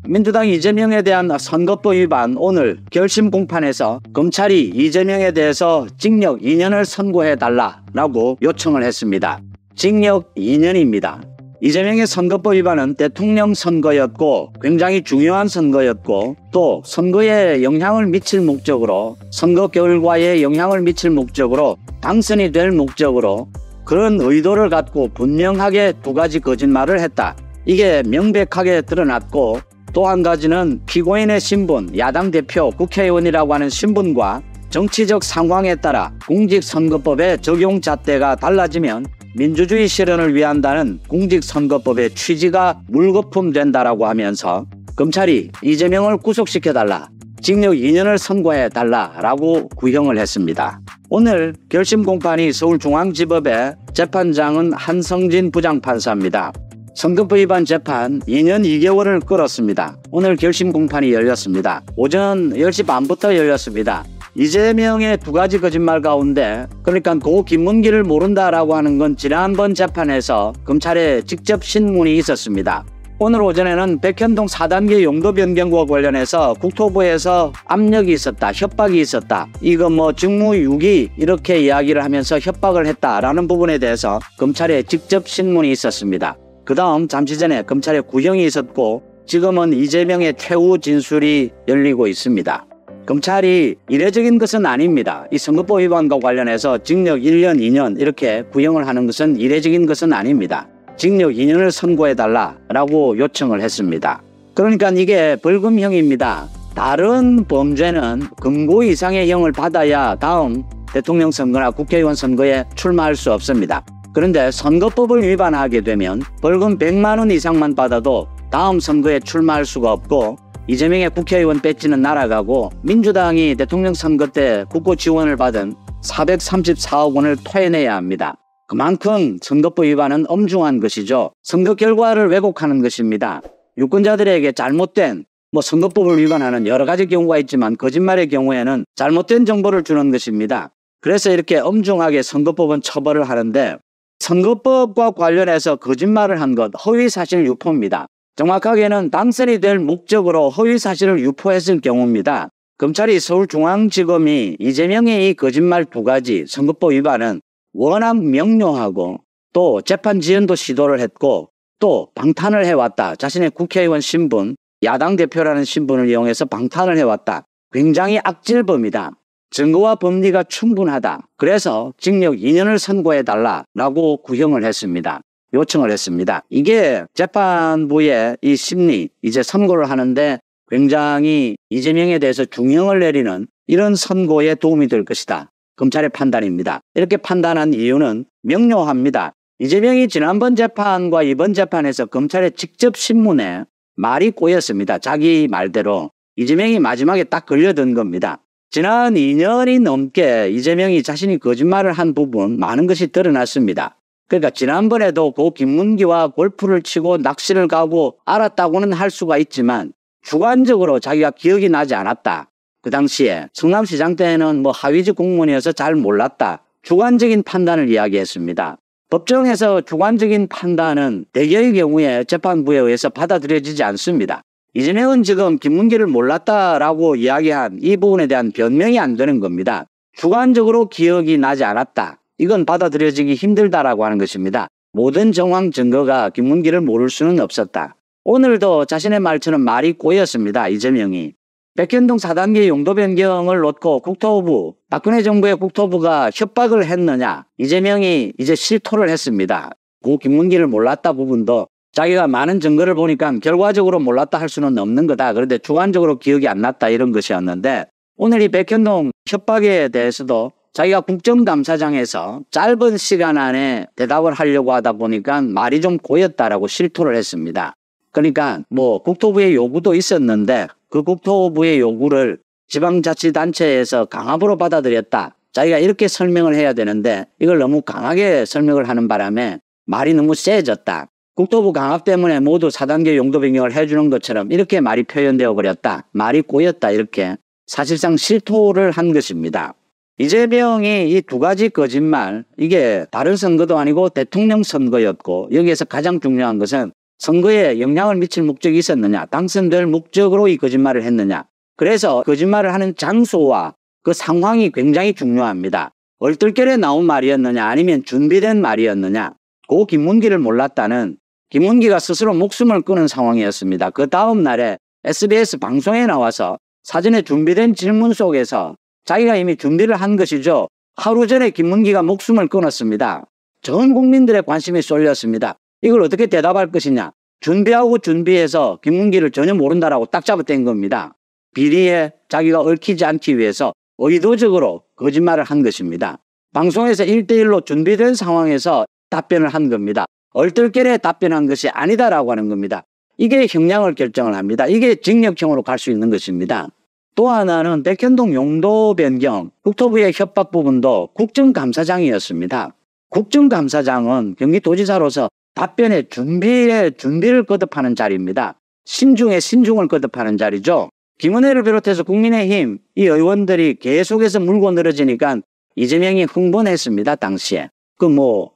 민주당 이재명에 대한 선거법 위반 오늘 결심 공판에서 검찰이 이재명에 대해서 징역 2년을 선고해달라고 요청을 했습니다. 징역 2년입니다. 이재명의 선거법 위반은 대통령 선거였고 굉장히 중요한 선거였고 또 선거에 영향을 미칠 목적으로 선거 결과에 영향을 미칠 목적으로 당선이 될 목적으로 그런 의도를 갖고 분명하게 두 가지 거짓말을 했다. 이게 명백하게 드러났고 또 한 가지는 피고인의 신분, 야당 대표, 국회의원이라고 하는 신분과 정치적 상황에 따라 공직선거법의 적용 잣대가 달라지면 민주주의 실현을 위한다는 공직선거법의 취지가 물거품된다라고 하면서 검찰이 이재명을 구속시켜달라, 징역 2년을 선고해달라라고 구형을 했습니다. 오늘 결심 공판이 서울중앙지법의 재판장은 한성진 부장판사입니다. 선거법 위반 재판 2년 2개월을 끌었습니다. 오늘 결심 공판이 열렸습니다. 오전 10시 반부터 열렸습니다. 이재명의 두 가지 거짓말 가운데 그러니까 고 김문기를 모른다라고 하는 건 지난번 재판에서 검찰에 직접 신문이 있었습니다. 오늘 오전에는 백현동 4단계 용도 변경과 관련해서 국토부에서 압력이 있었다, 협박이 있었다, 이거 뭐 직무유기 이렇게 이야기를 하면서 협박을 했다라는 부분에 대해서 검찰에 직접 신문이 있었습니다. 그 다음 잠시 전에 검찰에 구형이 있었고 지금은 이재명의 최후 진술이 열리고 있습니다. 검찰이 이례적인 것은 아닙니다. 이 선거법 위반과 관련해서 징역 1년, 2년 이렇게 구형을 하는 것은 이례적인 것은 아닙니다. 징역 2년을 선고해달라고 요청을 했습니다. 그러니까 이게 벌금형입니다. 다른 범죄는 금고 이상의 형을 받아야 다음 대통령 선거나 국회의원 선거에 출마할 수 없습니다. 그런데 선거법을 위반하게 되면 벌금 100만 원 이상만 받아도 다음 선거에 출마할 수가 없고 이재명의 국회의원 배지는 날아가고 민주당이 대통령 선거 때 국고 지원을 받은 434억 원을 토해내야 합니다. 그만큼 선거법 위반은 엄중한 것이죠. 선거 결과를 왜곡하는 것입니다. 유권자들에게 잘못된 선거법을 위반하는 여러 가지 경우가 있지만 거짓말의 경우에는 잘못된 정보를 주는 것입니다. 그래서 이렇게 엄중하게 선거법은 처벌을 하는데 선거법과 관련해서 거짓말을 한 것 허위사실 유포입니다. 정확하게는 당선이 될 목적으로 허위사실을 유포했을 경우입니다. 검찰이 서울중앙지검이 이재명의 이 거짓말 두 가지 선거법 위반은 워낙 명료하고 또 재판 지연도 시도를 했고 또 방탄을 해왔다. 자신의 국회의원 신분, 야당 대표라는 신분을 이용해서 방탄을 해왔다. 굉장히 악질범이다. 증거와 법리가 충분하다. 그래서 징역 2년을 선고해달라고 구형을 했습니다. 요청을 했습니다. 이게 재판부의 이 심리, 이제 선고를 하는데 굉장히 이재명에 대해서 중형을 내리는 이런 선고에 도움이 될 것이다. 검찰의 판단입니다. 이렇게 판단한 이유는 명료합니다. 이재명이 지난번 재판과 이번 재판에서 검찰의 직접 신문에 말이 꼬였습니다. 자기 말대로 이재명이 마지막에 딱 걸려든 겁니다. 지난 2년이 넘게 이재명이 자신이 거짓말을 한 부분 많은 것이 드러났습니다. 그러니까 지난번에도 고 김문기와 골프를 치고 낚시를 가고 알았다고는 할 수가 있지만 주관적으로 자기가 기억이 나지 않았다. 그 당시에 성남시장 때는 하위직 공무원이어서 잘 몰랐다. 주관적인 판단을 이야기했습니다. 법정에서 주관적인 판단은 대개의 경우에 재판부에 의해서 받아들여지지 않습니다. 이재명은 지금 김문기를 몰랐다라고 이야기한 이 부분에 대한 변명이 안 되는 겁니다. 주관적으로 기억이 나지 않았다. 이건 받아들여지기 힘들다라고 하는 것입니다. 모든 정황 증거가 김문기를 모를 수는 없었다. 오늘도 자신의 말처럼 말이 꼬였습니다. 이재명이. 백현동 4단계 용도 변경을 놓고 국토부, 박근혜 정부의 국토부가 협박을 했느냐. 이재명이 이제 실토를 했습니다. 고 김문기를 몰랐다 부분도 자기가 많은 증거를 보니까 결과적으로 몰랐다 할 수는 없는 거다. 그런데 주관적으로 기억이 안 났다 이런 것이었는데 오늘 이 백현동 협박에 대해서도 자기가 국정감사장에서 짧은 시간 안에 대답을 하려고 하다 보니까 말이 좀 고였다라고 실토를 했습니다. 그러니까 국토부의 요구도 있었는데 그 국토부의 요구를 지방자치단체에서 강압으로 받아들였다. 자기가 이렇게 설명을 해야 되는데 이걸 너무 강하게 설명을 하는 바람에 말이 너무 세졌다. 국토부 강압 때문에 모두 4단계 용도 변경을 해주는 것처럼 이렇게 말이 표현되어 버렸다. 말이 꼬였다. 이렇게 사실상 실토를 한 것입니다. 이재명이 이 두 가지 거짓말, 이게 다른 선거도 아니고 대통령 선거였고 여기에서 가장 중요한 것은 선거에 영향을 미칠 목적이 있었느냐, 당선될 목적으로 이 거짓말을 했느냐. 그래서 거짓말을 하는 장소와 그 상황이 굉장히 중요합니다. 얼떨결에 나온 말이었느냐 아니면 준비된 말이었느냐. 고 김문기를 몰랐다는 김문기가 스스로 목숨을 끊은 상황이었습니다. 그 다음 날에 SBS 방송에 나와서 사전에 준비된 질문 속에서 자기가 이미 준비를 한 것이죠. 하루 전에 김문기가 목숨을 끊었습니다. 전 국민들의 관심이 쏠렸습니다. 이걸 어떻게 대답할 것이냐. 준비하고 준비해서 김문기를 전혀 모른다라고 딱 잡아댄 겁니다. 비리에 자기가 얽히지 않기 위해서 의도적으로 거짓말을 한 것입니다. 방송에서 1대1로 준비된 상황에서 답변을 한 겁니다. 얼떨결에 답변한 것이 아니다라고 하는 겁니다. 이게 형량을 결정을 합니다. 이게 징역형으로 갈 수 있는 것입니다. 또 하나는 백현동 용도 변경, 국토부의 협박 부분도 국정감사장이었습니다. 국정감사장은 경기도지사로서 답변의 준비를 거듭하는 자리입니다. 신중에 신중을 거듭하는 자리죠. 김은혜를 비롯해서 국민의힘 이 의원들이 계속해서 물고 늘어지니까 이재명이 흥분했습니다. 당시에.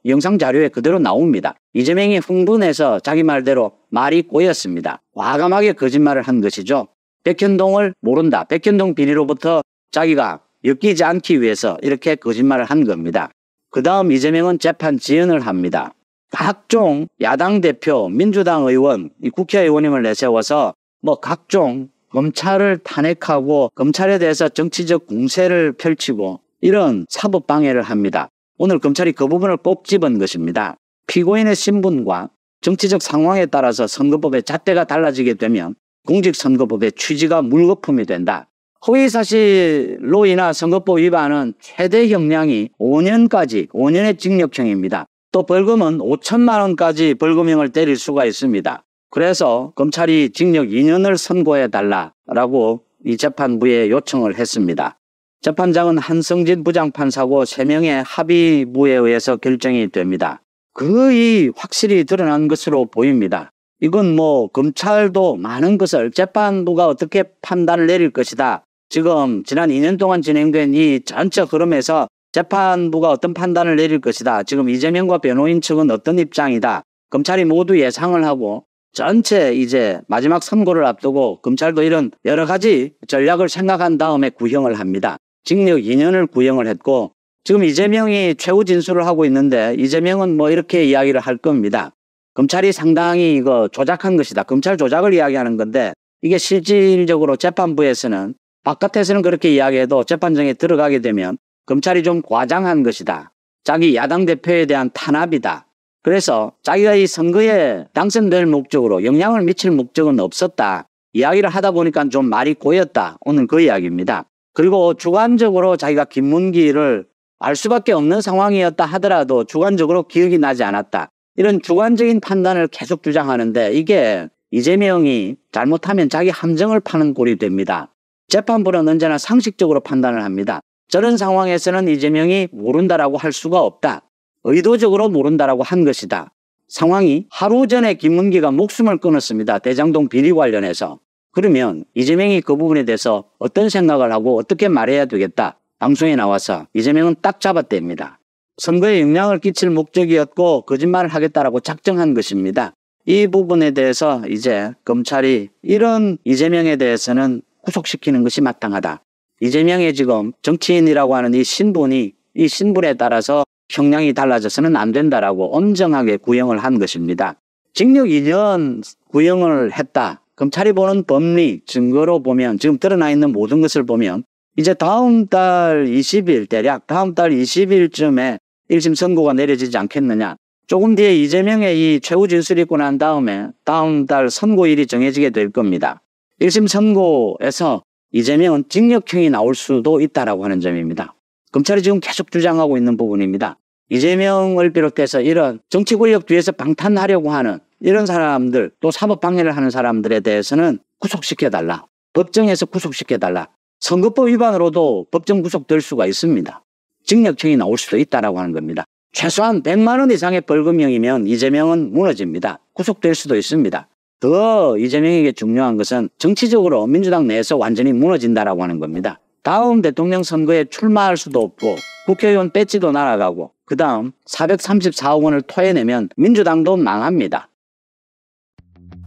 영상 자료에 그대로 나옵니다. 이재명이 흥분해서 자기 말대로 말이 꼬였습니다. 과감하게 거짓말을 한 것이죠. 백현동을 모른다. 백현동 비리로부터 자기가 엮이지 않기 위해서 이렇게 거짓말을 한 겁니다. 그 다음 이재명은 재판 지연을 합니다. 각종 야당 대표, 민주당 의원, 이 국회의원님을 내세워서 각종 검찰을 탄핵하고 검찰에 대해서 정치적 공세를 펼치고 이런 사법 방해를 합니다. 오늘 검찰이 그 부분을 꼭 집은 것입니다. 피고인의 신분과 정치적 상황에 따라서 선거법의 잣대가 달라지게 되면 공직선거법의 취지가 물거품이 된다. 허위사실로 인한 선거법 위반은 최대 형량이 5년의 징역형입니다. 또 벌금은 5천만 원까지 벌금형을 때릴 수가 있습니다. 그래서 검찰이 징역 2년을 선고해달라고 이 재판부에 요청을 했습니다. 재판장은 한성진 부장판사고 3명의 합의부에 의해서 결정이 됩니다. 거의 확실히 드러난 것으로 보입니다. 이건 검찰도 많은 것을 재판부가 어떻게 판단을 내릴 것이다. 지금 지난 2년 동안 진행된 이 전체 흐름에서 재판부가 어떤 판단을 내릴 것이다. 지금 이재명과 변호인 측은 어떤 입장이다. 검찰이 모두 예상을 하고 전체 이제 마지막 선고를 앞두고 검찰도 이런 여러 가지 전략을 생각한 다음에 구형을 합니다. 징역 2년을 구형을 했고 지금 이재명이 최후 진술을 하고 있는데 이재명은 이렇게 이야기를 할 겁니다. 검찰이 상당히 이거 조작한 것이다. 검찰 조작을 이야기하는 건데 이게 실질적으로 재판부에서는 바깥에서는 그렇게 이야기해도 재판정에 들어가게 되면 검찰이 좀 과장한 것이다. 자기 야당 대표에 대한 탄압이다. 그래서 자기가 이 선거에 당선될 목적으로 영향을 미칠 목적은 없었다. 이야기를 하다 보니까 좀 말이 꼬였다. 오늘 그 이야기입니다. 그리고 주관적으로 자기가 김문기를 알 수밖에 없는 상황이었다 하더라도 주관적으로 기억이 나지 않았다. 이런 주관적인 판단을 계속 주장하는데 이게 이재명이 잘못하면 자기 함정을 파는 꼴이 됩니다. 재판부는 언제나 상식적으로 판단을 합니다. 저런 상황에서는 이재명이 모른다라고 할 수가 없다. 의도적으로 모른다라고 한 것이다. 상황이 하루 전에 김문기가 목숨을 끊었습니다. 대장동 비리 관련해서. 그러면 이재명이 그 부분에 대해서 어떤 생각을 하고 어떻게 말해야 되겠다. 방송에 나와서 이재명은 딱 잡아댑니다. 선거에 영향을 끼칠 목적이었고 거짓말을 하겠다라고 작정한 것입니다. 이 부분에 대해서 이제 검찰이 이런 이재명에 대해서는 구속시키는 것이 마땅하다. 이재명의 지금 정치인이라고 하는 이 신분에 따라서 형량이 달라져서는 안 된다라고 엄정하게 구형을 한 것입니다. 징역 2년 구형을 했다. 검찰이 보는 법리, 증거로 보면 지금 드러나 있는 모든 것을 보면 이제 다음 달 20일 대략 다음 달 20일쯤에 1심 선고가 내려지지 않겠느냐. 조금 뒤에 이재명의 이 최후 진술이 있고 난 다음에 다음 달 선고일이 정해지게 될 겁니다. 1심 선고에서 이재명은 징역형이 나올 수도 있다라고 하는 점입니다. 검찰이 지금 계속 주장하고 있는 부분입니다. 이재명을 비롯해서 이런 정치 권력 뒤에서 방탄하려고 하는 이런 사람들 또 사법 방해를 하는 사람들에 대해서는 구속시켜달라. 법정에서 구속시켜달라. 선거법 위반으로도 법정 구속될 수가 있습니다. 징역형이 나올 수도 있다라고 하는 겁니다. 최소한 100만 원 이상의 벌금형이면 이재명은 무너집니다. 구속될 수도 있습니다. 더 이재명에게 중요한 것은 정치적으로 민주당 내에서 완전히 무너진다라고 하는 겁니다. 다음 대통령 선거에 출마할 수도 없고 국회의원 배지도 날아가고 그 다음 434억 원을 토해내면 민주당도 망합니다.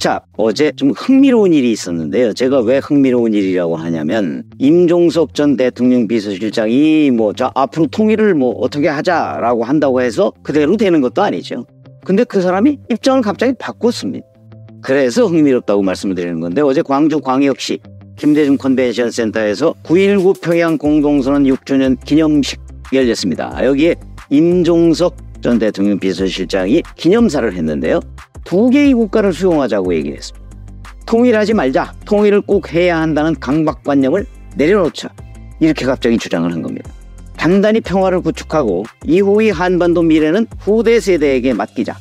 자, 어제 좀 흥미로운 일이 있었는데요. 제가 왜 흥미로운 일이라고 하냐면 임종석 전 대통령 비서실장이 앞으로 통일을 어떻게 하자라고 한다고 해서 그대로 되는 것도 아니죠. 근데 그 사람이 입장을 갑자기 바꿨습니다. 그래서 흥미롭다고 말씀을 드리는 건데, 어제 광주광역시 김대중 컨벤션 센터에서 9.19 평양 공동선언 6주년 기념식 열렸습니다. 여기에 임종석 전 대통령 비서실장이 기념사를 했는데요. 두 개의 국가를 수용하자고 얘기를 했습니다. 통일하지 말자, 통일을 꼭 해야 한다는 강박관념을 내려놓자, 이렇게 갑자기 주장을 한 겁니다. 단단히 평화를 구축하고 이후의 한반도 미래는 후대 세대에게 맡기자,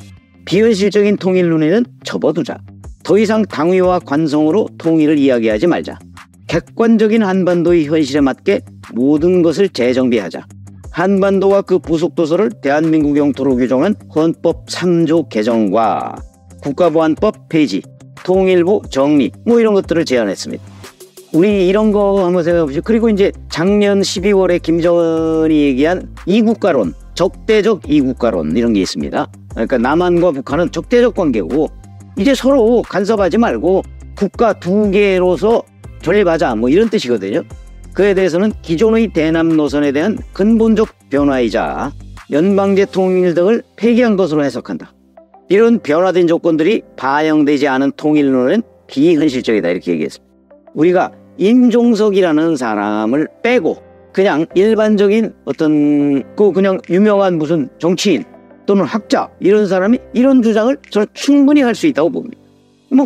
비현실적인 통일 논의는 접어두자, 더 이상 당위와 관성으로 통일을 이야기하지 말자, 객관적인 한반도의 현실에 맞게 모든 것을 재정비하자, 한반도와 그 부속 도서를 대한민국 영토로 규정한 헌법 3조 개정과 국가보안법 폐지, 통일부 정리 이런 것들을 제안했습니다. 우리 이런 거 한번 생각해 보시죠. 그리고 이제 작년 12월에 김정은이 얘기한 이국가론, 적대적 이국가론, 이런 게 있습니다. 그러니까 남한과 북한은 적대적 관계고 이제 서로 간섭하지 말고 국가 두 개로서 존립하자, 이런 뜻이거든요. 그에 대해서는 기존의 대남 노선에 대한 근본적 변화이자 연방제 통일 등을 폐기한 것으로 해석한다. 이런 변화된 조건들이 반영되지 않은 통일론은 비현실적이다, 이렇게 얘기했습니다. 우리가 임종석이라는 사람을 빼고 그냥 일반적인 그냥 유명한 무슨 정치인 또는 학자, 이런 사람이 이런 주장을 저는 충분히 할 수 있다고 봅니다.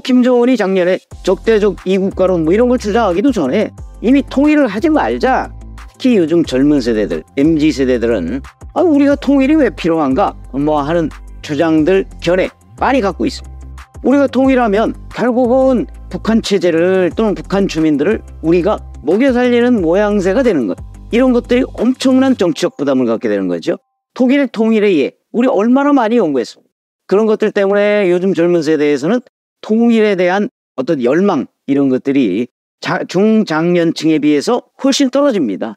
김정은이 작년에 적대적 이국가론 이런 걸 주장하기도 전에 이미 통일을 하지 말자, 특히 요즘 젊은 세대들, MZ세대들은 우리가 통일이 왜 필요한가 하는 주장들 견해 많이 갖고 있습니다. 우리가 통일하면 결국은 북한 체제를 또는 북한 주민들을 우리가 먹여 살리는 모양새가 되는 것, 이런 것들이 엄청난 정치적 부담을 갖게 되는 거죠. 통일의 예, 우리 얼마나 많이 연구했습니다. 그런 것들 때문에 요즘 젊은 세대에서는 통일에 대한 어떤 열망, 이런 것들이 중장년층에 비해서 훨씬 떨어집니다.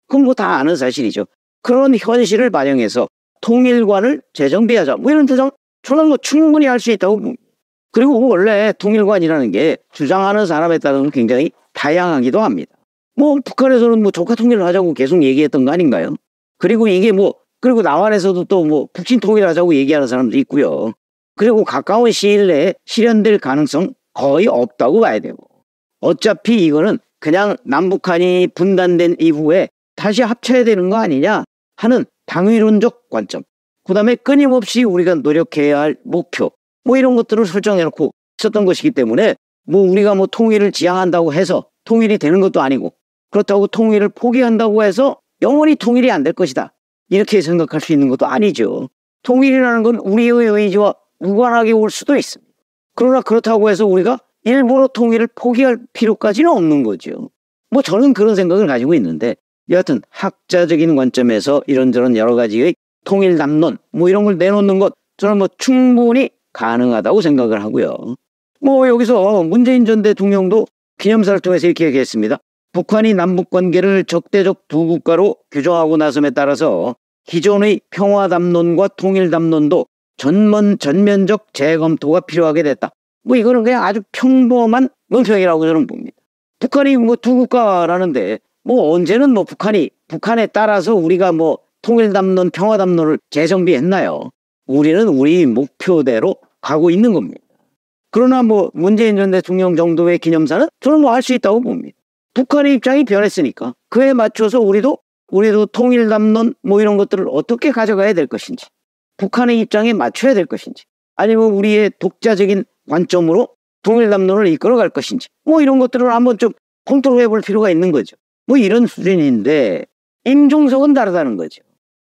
그건 다 아는 사실이죠. 그런 현실을 반영해서 통일관을 재정비하자, 이런 주장 저는 충분히 할 수 있다고 봅니다. 그리고 원래 통일관이라는 게 주장하는 사람에 따라서 굉장히 다양하기도 합니다. 북한에서는 조카 통일을 하자고 계속 얘기했던 거 아닌가요? 그리고 이게 그리고 남한에서도 또 북친 통일하자고 얘기하는 사람도 있고요. 그리고 가까운 시일 내에 실현될 가능성 거의 없다고 봐야 되고, 어차피 이거는 그냥 남북한이 분단된 이후에 다시 합쳐야 되는 거 아니냐 하는 당위론적 관점, 그 다음에 끊임없이 우리가 노력해야 할 목표, 이런 것들을 설정해놓고 있었던 것이기 때문에 우리가 통일을 지향한다고 해서 통일이 되는 것도 아니고, 그렇다고 통일을 포기한다고 해서 영원히 통일이 안 될 것이다, 이렇게 생각할 수 있는 것도 아니죠. 통일이라는 건 우리의 의지와 무관하게 올 수도 있습니다. 그러나 그렇다고 해서 우리가 일부러 통일을 포기할 필요까지는 없는 거죠. 저는 그런 생각을 가지고 있는데, 여하튼 학자적인 관점에서 이런저런 여러 가지의 통일 담론 이런 걸 내놓는 것, 저는 충분히 가능하다고 생각을 하고요. 여기서 문재인 전 대통령도 기념사를 통해서 이렇게 얘기했습니다. 북한이 남북관계를 적대적 두 국가로 규정하고 나섬에 따라서 기존의 평화담론과 통일담론도 전면적 재검토가 필요하게 됐다. 이거는 그냥 아주 평범한 논평이라고 저는 봅니다. 북한이 두 국가라는데 언제는 북한에 따라서 우리가 통일담론, 평화담론을 재정비했나요? 우리는 우리 목표대로 가고 있는 겁니다. 그러나 문재인 전 대통령 정도의 기념사는 저는 할 수 있다고 봅니다. 북한의 입장이 변했으니까 그에 맞춰서 우리도 통일담론 이런 것들을 어떻게 가져가야 될 것인지, 북한의 입장에 맞춰야 될 것인지, 아니면 우리의 독자적인 관점으로 통일담론을 이끌어갈 것인지, 이런 것들을 한번 좀 컨트롤해 볼 필요가 있는 거죠. 이런 수준인데 임종석은 다르다는 거죠.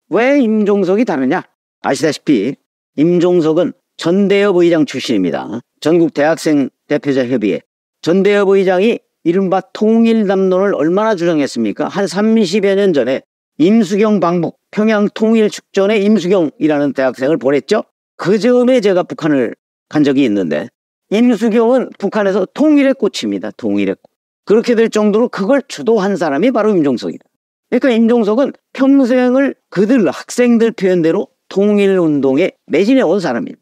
왜 임종석이 다르냐? 아시다시피 임종석은 전대협 의장 출신입니다. 전국 대학생 대표자 협의회 전대협 의장이 이른바 통일담론을 얼마나 주장했습니까? 한 30여 년 전에 임수경 방북 평양 통일축전에 임수경이라는 대학생을 보냈죠. 그 즈음에 제가 북한을 간 적이 있는데, 임수경은 북한에서 통일의 꽃입니다. 통일의 꽃. 그렇게 될 정도로 그걸 주도한 사람이 바로 임종석이다. 그러니까 임종석은 평생을 그들 학생들 표현대로 통일운동에 매진해 온 사람입니다.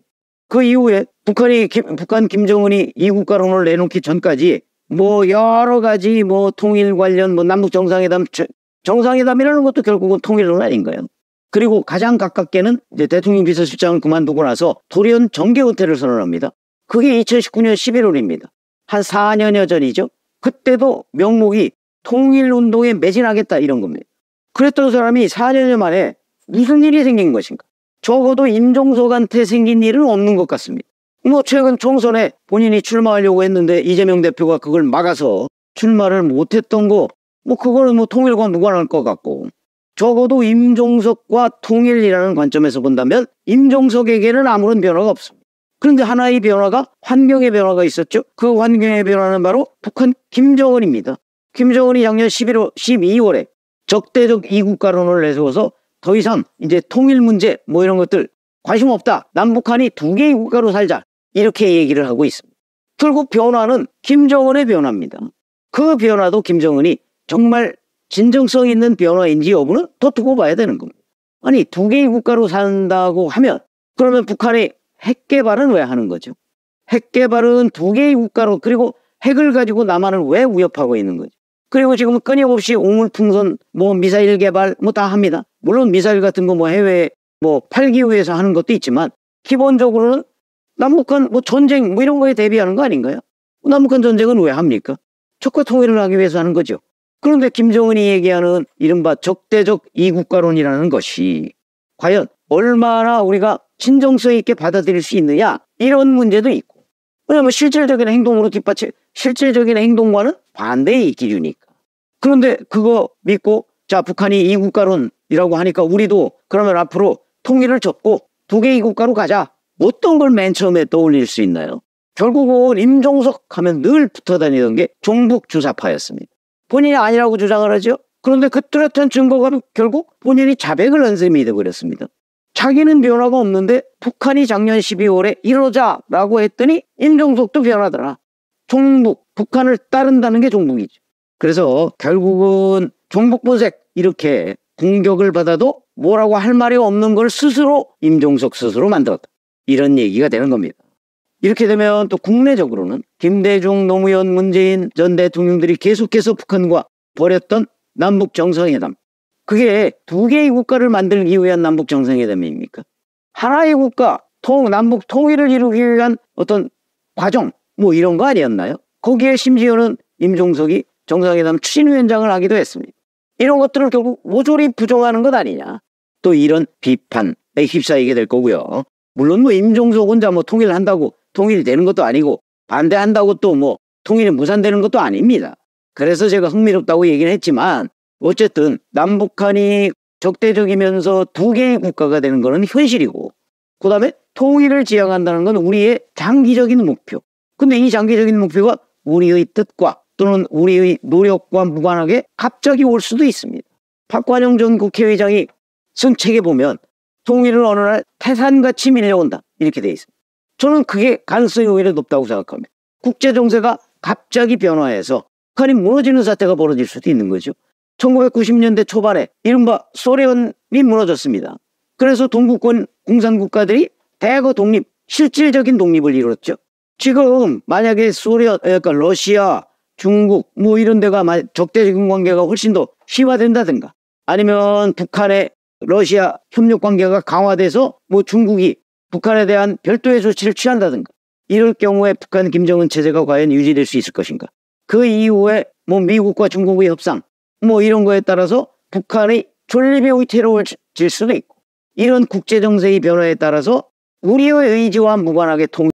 그 이후에 북한 김정은이 이국가론을 내놓기 전까지 뭐 여러 가지 뭐 통일 관련 뭐 남북 정상회담이라는 것도 결국은 통일론 아닌가요? 그리고 가장 가깝게는 이제 대통령 비서실장을 그만두고 나서 돌연 정계 은퇴를 선언합니다. 그게 2019년 11월입니다. 한 4년여 전이죠. 그때도 명목이 통일운동에 매진하겠다 이런 겁니다. 그랬던 사람이 4년여 만에 무슨 일이 생긴 것인가? 적어도 임종석한테 생긴 일은 없는 것 같습니다. 뭐 최근 총선에 본인이 출마하려고 했는데 이재명 대표가 그걸 막아서 출마를 못했던 거, 뭐 그거는 뭐 통일과 무관할 것 같고, 적어도 임종석과 통일이라는 관점에서 본다면 임종석에게는 아무런 변화가 없습니다. 그런데 하나의 변화가, 환경의 변화가 있었죠. 그 환경의 변화는 바로 북한 김정은입니다. 김정은이 작년 12월에 적대적 이국가론을 내세워서 더 이상 이제 통일 문제 뭐 이런 것들 관심 없다. 남북한이 두 개의 국가로 살자. 이렇게 얘기를 하고 있습니다. 결국 변화는 김정은의 변화입니다. 그 변화도 김정은이 정말 진정성 있는 변화인지 여부는 더 두고 봐야 되는 겁니다. 아니 두 개의 국가로 산다고 하면 그러면 북한이 핵 개발은 왜 하는 거죠? 핵 개발은 두 개의 국가로, 그리고 핵을 가지고 남한을 왜 위협하고 있는 거죠? 그리고 지금 끊임없이 우물풍선 뭐 미사일 개발 뭐 다 합니다. 물론 미사일 같은 거 뭐 해외에 뭐 팔기 위해서 하는 것도 있지만 기본적으로는 남북한 뭐 전쟁 뭐 이런 거에 대비하는 거 아닌가요? 남북한 전쟁은 왜 합니까? 적과 통일을 하기 위해서 하는 거죠. 그런데 김정은이 얘기하는 이른바 적대적 이국가론이라는 것이 과연 얼마나 우리가 진정성 있게 받아들일 수 있느냐, 이런 문제도 있고, 왜냐하면 실질적인 행동으로 실질적인 행동과는 반대의 기준이니까. 그런데 그거 믿고 자 북한이 이국가론이라고 하니까 우리도 그러면 앞으로 통일을 접고 두 개의 국가로 가자, 어떤 걸 맨 처음에 떠올릴 수 있나요? 결국은 임종석 하면 늘 붙어다니던 게 종북주사파였습니다. 본인이 아니라고 주장을 하죠. 그런데 그 뚜렷한 증거가 결국 본인이 자백을 한 셈이 되어버렸습니다. 자기는 변화가 없는데 북한이 작년 12월에 이러자라고 했더니 임종석도 변하더라. 종북, 북한을 따른다는 게 종북이죠. 그래서 결국은 종북보색 이렇게 공격을 받아도 뭐라고 할 말이 없는 걸 스스로 임종석 스스로 만들었다. 이런 얘기가 되는 겁니다. 이렇게 되면 또 국내적으로는 김대중, 노무현, 문재인 전 대통령들이 계속해서 북한과 벌였던 남북 정상회담, 그게 두 개의 국가를 만들기 위한 남북 정상회담입니까? 하나의 국가, 남북 통일을 이루기 위한 어떤 과정 뭐 이런 거 아니었나요? 거기에 심지어는 임종석이 정상회담 추진위원장을 하기도 했습니다. 이런 것들을 결국 모조리 부정하는 것 아니냐, 또 이런 비판에 휩싸이게 될 거고요. 물론 뭐 임종석 혼자 뭐 통일을 한다고 통일이 되는 것도 아니고, 반대한다고 또 뭐 통일이 무산되는 것도 아닙니다. 그래서 제가 흥미롭다고 얘기는 했지만 어쨌든 남북한이 적대적이면서 두 개의 국가가 되는 것은 현실이고, 그 다음에 통일을 지향한다는 건 우리의 장기적인 목표. 근데 이 장기적인 목표가 우리의 뜻과 또는 우리의 노력과 무관하게 갑자기 올 수도 있습니다. 박관영 전 국회의장이 쓴 책에 보면 통일은 어느 날 태산같이 밀려온다 이렇게 돼 있습니다. 저는 그게 가능성이 오히려 높다고 생각합니다. 국제정세가 갑자기 변화해서 북한이 무너지는 사태가 벌어질 수도 있는 거죠. 1990년대 초반에 이른바 소련이 무너졌습니다. 그래서 동구권 공산국가들이 대거 실질적인 독립을 이뤘죠. 지금 만약에 그러니까 러시아, 중국 뭐 이런 데가 적대적인 관계가 훨씬 더 심화된다든가, 아니면 북한의 러시아 협력 관계가 강화돼서 뭐 중국이 북한에 대한 별도의 조치를 취한다든가, 이럴 경우에 북한 김정은 체제가 과연 유지될 수 있을 것인가? 그 이후에 뭐 미국과 중국의 협상 뭐 이런 거에 따라서 북한의 존립이 위태로워질 수도 있고, 이런 국제정세의 변화에 따라서 우리의 의지와 무관하게